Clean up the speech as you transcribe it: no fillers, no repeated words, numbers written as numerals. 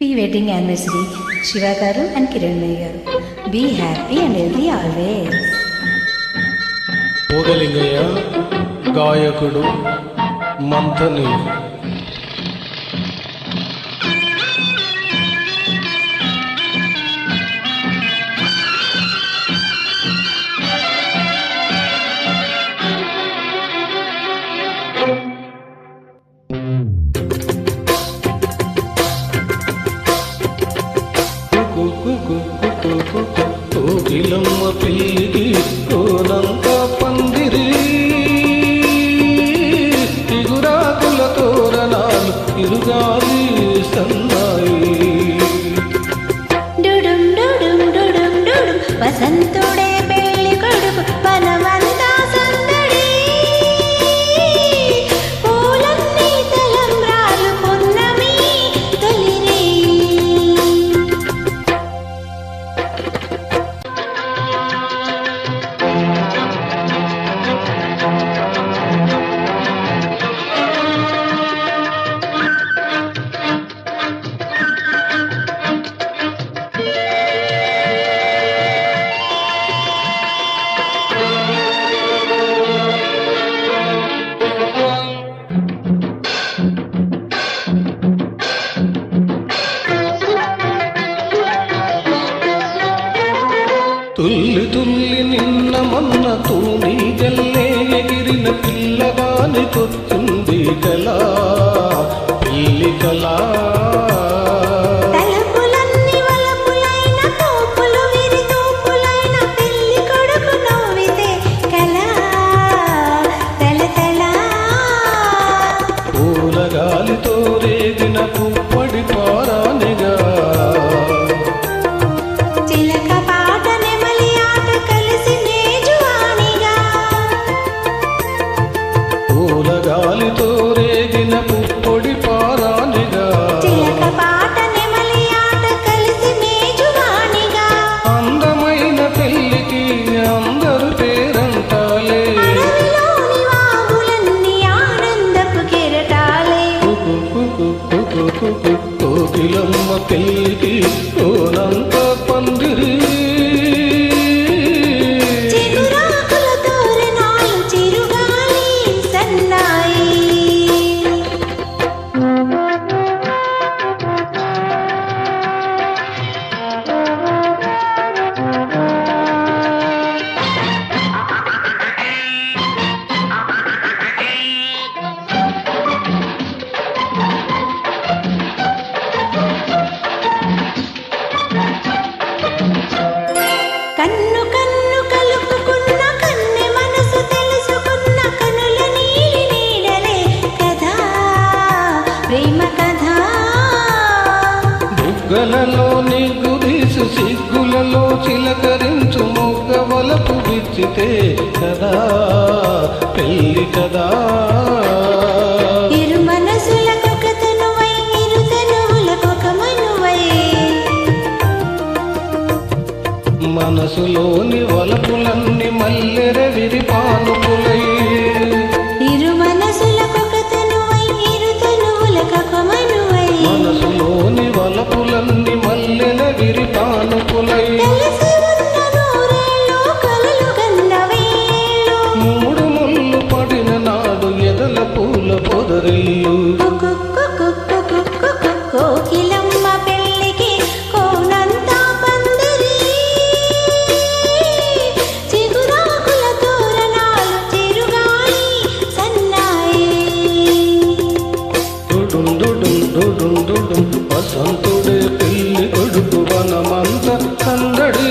Pre-wedding anniversary, Shiva garu and Kiranmay garu. Be happy and healthy always. పోగలింగయ్య గాయకుడు మంథని కోగిలమ్మ పిల్లికి కోనంత పందిరి ఇగురాకుల తోరణాలు ఇరుగాలి సన్నాయి డుడుం డుడుం డుడుం డుడుం వసంతుడే పెళ్లి కొడుకు వనమంతా సందడి పూలన్నీ తలంబ్రాలు పున్నమి తొలిరి తుల్లి తుల్లి నిన్న మొన్న తూని గల్లే ఎగిరిన పిల్లగాని కొచ్చింది కలా పిల్లి కలా తలపులన్నీ వలపులైన తోపులు విరి తోపులైన పెళ్లి కొడుకు నవ్వితే కలా తలతలా పూలగాలితో రేగిన పుప్పడి పారానిగా చిలక పాట నెమలి ఆట కలిసి నేజువానిగా పూలగాలితో రేగిన పుప్పొడి పారానిగా చిలక పాట నెమలి ఆట కలిసి నేజువానిగా అందమైన పెళ్లికి అందరు పేరంటాలే అడవిలోని వాగులన్నీ ఆనందపు కెరటాలే కోకిలమ్మ పెళ్లికి కోనంత పందిరి చిగురాకుల తోరణాలు చిరుగాలి సన్నాయి కన్ను కన్ను కలుపుకున్న కన్నె మనసు తెలుసుకున్న కనుల నీలి నీడలే కథా ప్రేమ కథా బుగ్గలలో నిగ్గుదీసు సిగ్గులలో చిలకరించు మొగ్గ వలపు విచ్చితే కదా పెళ్లి కదా ఇరు మనసులకొక తనువై ఇరు తనువులకొక మనువై మనసులోని వలపులన్నీ మల్లెర విరిపానుపులై ఇరు మనసులకొక తనువై ఇరు తనువులకొక మనువై మనసులోని వలపులన్నీ మల్లెల విరిపానుపులై కలిసి ఉన్న నూరేళ్ళు కలలు గన్నవేళ్ళు మూడు ముళ్ళు పడిన నాడు ఎదల పూల పొదరిల్లు కోకిలమ్మ పెళ్లికి కోనంతా పందిరి చిగురాకుల తోరణాలు చిరుగాలి సన్నాయి డుడుం డుడుం డుడుం డుడుం వసంతుడే పెళ్లి కొడుకు వనమంత సందడి